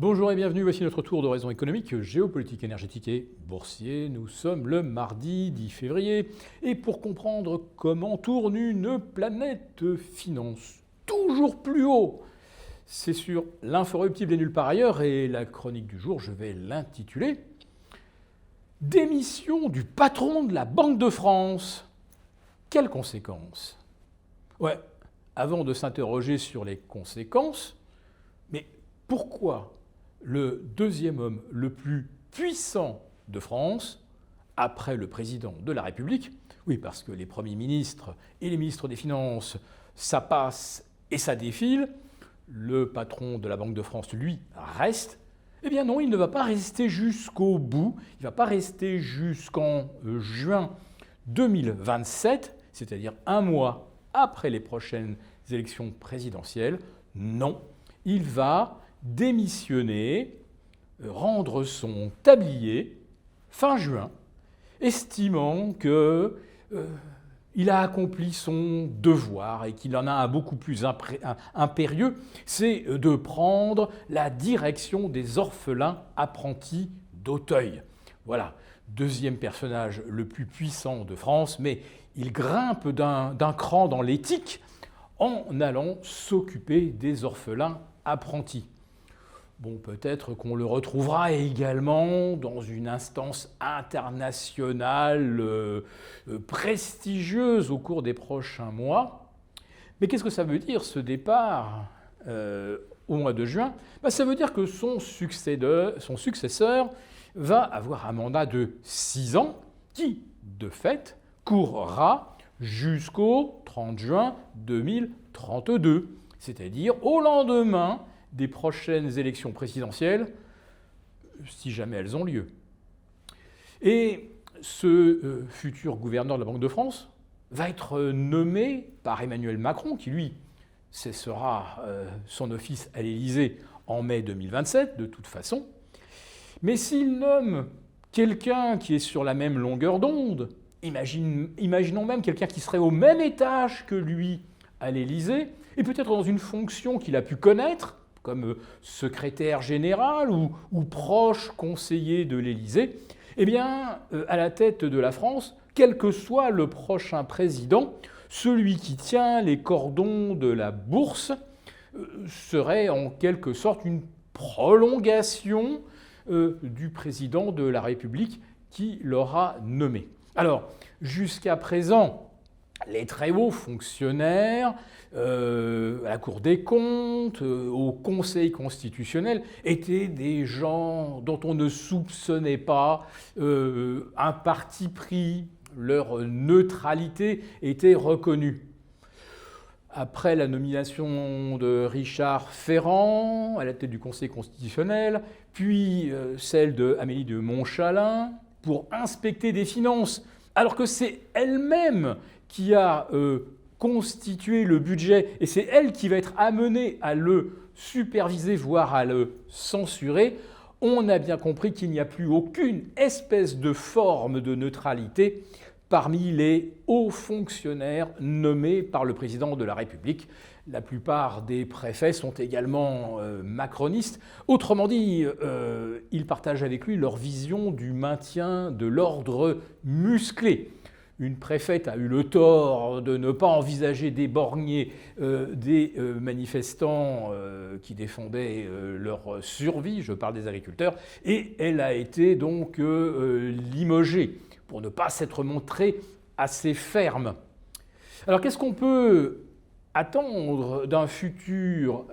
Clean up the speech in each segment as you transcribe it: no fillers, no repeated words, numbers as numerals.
Bonjour et bienvenue, voici notre tour d'horizon économique, géopolitique, énergétique et boursier. Nous sommes le mardi 10 février et pour comprendre comment tourne une planète finance toujours plus haut, c'est sur l'inforruptible et nulle part ailleurs et la chronique du jour, je vais l'intituler « Démission du patron de la Banque de France ». Quelles conséquences? Ouais, avant de s'interroger sur les conséquences, mais pourquoi le deuxième homme le plus puissant de France, après le président de la République, oui, parce que les premiers ministres et les ministres des Finances, ça passe et ça défile, le patron de la Banque de France, lui, reste. Eh bien non, il ne va pas rester jusqu'au bout, il ne va pas rester jusqu'en juin 2027, c'est-à-dire un mois après les prochaines élections présidentielles. Non, il va démissionner, rendre son tablier fin juin, estimant qu'il a accompli son devoir et qu'il en a un beaucoup plus impérieux, c'est de prendre la direction des orphelins apprentis d'Auteuil. Voilà, deuxième personnage le plus puissant de France, mais il grimpe d'un cran dans l'éthique en allant s'occuper des orphelins apprentis. Bon, peut-être qu'on le retrouvera également dans une instance internationale prestigieuse au cours des prochains mois. Mais qu'est-ce que ça veut dire, ce départ au mois de juin? Ça veut dire que son successeur va avoir un mandat de 6 ans qui, de fait, courra jusqu'au 30 juin 2032, c'est-à-dire au lendemain des prochaines élections présidentielles, si jamais elles ont lieu. Et ce futur gouverneur de la Banque de France va être nommé par Emmanuel Macron, qui lui cessera son office à l'Élysée en mai 2027, de toute façon. Mais s'il nomme quelqu'un qui est sur la même longueur d'onde, imaginons même quelqu'un qui serait au même étage que lui à l'Élysée, et peut-être dans une fonction qu'il a pu connaître, comme secrétaire général ou proche conseiller de l'Élysée, eh bien, à la tête de la France, quel que soit le prochain président, celui qui tient les cordons de la bourse serait en quelque sorte une prolongation du président de la République qui l'aura nommé. Alors, jusqu'à présent, les très hauts fonctionnaires à la Cour des comptes, au Conseil constitutionnel, étaient des gens dont on ne soupçonnait pas un parti pris, leur neutralité était reconnue. Après la nomination de Richard Ferrand à la tête du Conseil constitutionnel, puis celle d'Amélie de Montchalin pour inspecter des finances, alors que c'est elle-même qui a constitué le budget et c'est elle qui va être amenée à le superviser, voire à le censurer, on a bien compris qu'il n'y a plus aucune espèce de forme de neutralité parmi les hauts fonctionnaires nommés par le président de la République. La plupart des préfets sont également macronistes. Autrement dit, ils partagent avec lui leur vision du maintien de l'ordre musclé. Une préfète a eu le tort de ne pas envisager d'éborgner des manifestants qui défendaient leur survie, je parle des agriculteurs, et elle a été donc limogée pour ne pas s'être montrée assez ferme. Alors qu'est-ce qu'on peut attendre d'un futur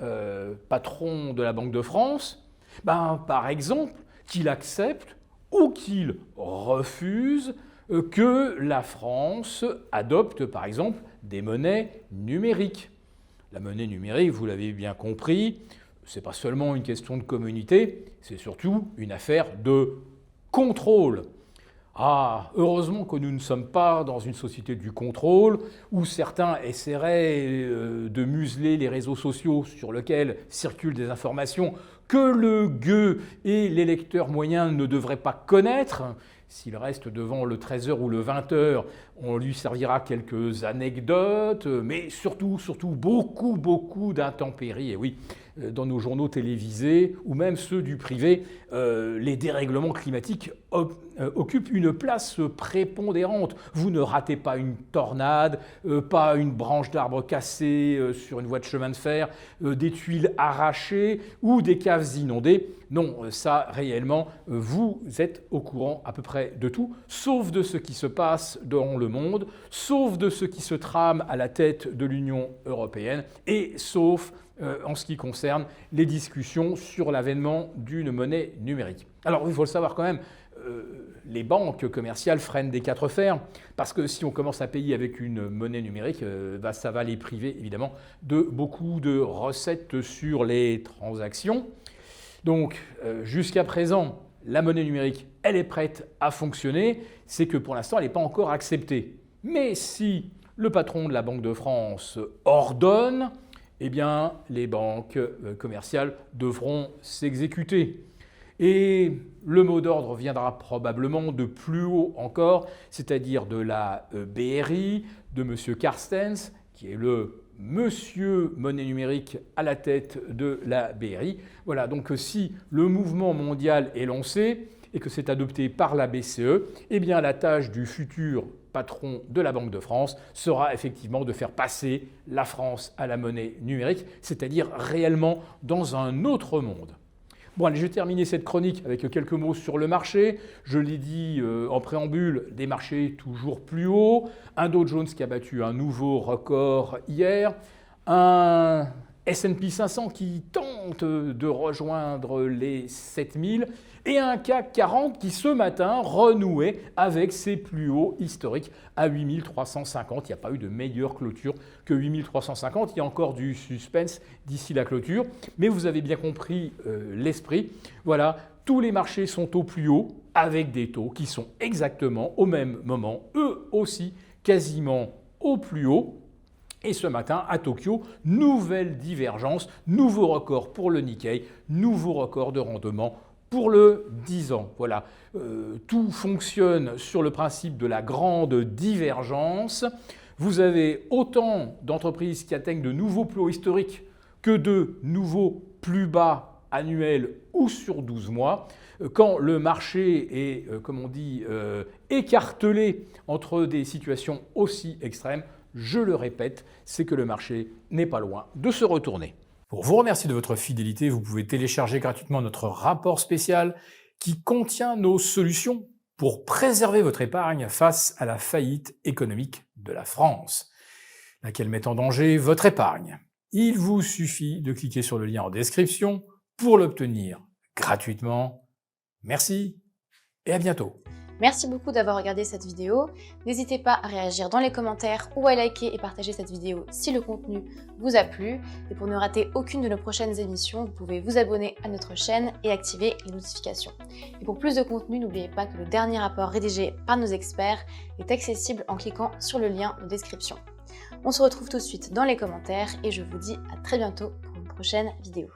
patron de la Banque de France? Par exemple, qu'il accepte ou qu'il refuse que la France adopte, par exemple, des monnaies numériques. La monnaie numérique, vous l'avez bien compris, ce n'est pas seulement une question de communauté, c'est surtout une affaire de contrôle. Ah, heureusement que nous ne sommes pas dans une société du contrôle où certains essaieraient de museler les réseaux sociaux sur lesquels circulent des informations que le gueux et les lecteurs moyens ne devraient pas connaître. S'il reste devant le 13h ou le 20h, on lui servira quelques anecdotes, mais surtout beaucoup d'intempéries. Et oui, dans nos journaux télévisés ou même ceux du privé, les dérèglements climatiques occupent une place prépondérante. Vous ne ratez pas une tornade, pas une branche d'arbre cassée sur une voie de chemin de fer, des tuiles arrachées ou des caves inondées. Non, ça réellement, vous êtes au courant à peu près de tout, sauf de ce qui se passe dans le monde, sauf de ce qui se trame à la tête de l'Union européenne et sauf en ce qui concerne les discussions sur l'avènement d'une monnaie numérique. Alors il faut le savoir quand même, les banques commerciales freinent des quatre fers, parce que si on commence à payer avec une monnaie numérique, ça va les priver évidemment de beaucoup de recettes sur les transactions. Donc jusqu'à présent, la monnaie numérique, elle est prête à fonctionner, c'est que pour l'instant, elle n'est pas encore acceptée. Mais si le patron de la Banque de France ordonne, eh bien, les banques commerciales devront s'exécuter. Et le mot d'ordre viendra probablement de plus haut encore, c'est-à-dire de la BRI, de M. Carstens, qui est le monsieur monnaie numérique à la tête de la BRI. Voilà, donc si le mouvement mondial est lancé et que c'est adopté par la BCE, eh bien la tâche du futur patron de la Banque de France sera effectivement de faire passer la France à la monnaie numérique, c'est-à-dire réellement dans un autre monde. Bon, allez, je vais terminer cette chronique avec quelques mots sur le marché. Je l'ai dit en préambule, des marchés toujours plus hauts. Un Dow Jones qui a battu un nouveau record hier. Un S&P 500 qui tente de rejoindre les 7000. Et un CAC 40 qui ce matin renouait avec ses plus hauts historiques à 8350. Il n'y a pas eu de meilleure clôture que 8350. Il y a encore du suspense d'ici la clôture. Mais vous avez bien compris l'esprit. Voilà, tous les marchés sont au plus haut avec des taux qui sont exactement au même moment, eux aussi quasiment au plus haut. Et ce matin, à Tokyo, nouvelle divergence, nouveau record pour le Nikkei, nouveau record de rendement pour le 10 ans. Voilà, tout fonctionne sur le principe de la grande divergence. Vous avez autant d'entreprises qui atteignent de nouveaux plus hauts historiques que de nouveaux plus bas annuels ou sur 12 mois. Quand le marché est, comme on dit, écartelé entre des situations aussi extrêmes, je le répète, c'est que le marché n'est pas loin de se retourner. Pour vous remercier de votre fidélité, vous pouvez télécharger gratuitement notre rapport spécial qui contient nos solutions pour préserver votre épargne face à la faillite économique de la France, laquelle met en danger votre épargne. Il vous suffit de cliquer sur le lien en description pour l'obtenir gratuitement. Merci et à bientôt. Merci beaucoup d'avoir regardé cette vidéo. N'hésitez pas à réagir dans les commentaires ou à liker et partager cette vidéo si le contenu vous a plu. Et pour ne rater aucune de nos prochaines émissions, vous pouvez vous abonner à notre chaîne et activer les notifications. Et pour plus de contenu, n'oubliez pas que le dernier rapport rédigé par nos experts est accessible en cliquant sur le lien de description. On se retrouve tout de suite dans les commentaires et je vous dis à très bientôt pour une prochaine vidéo.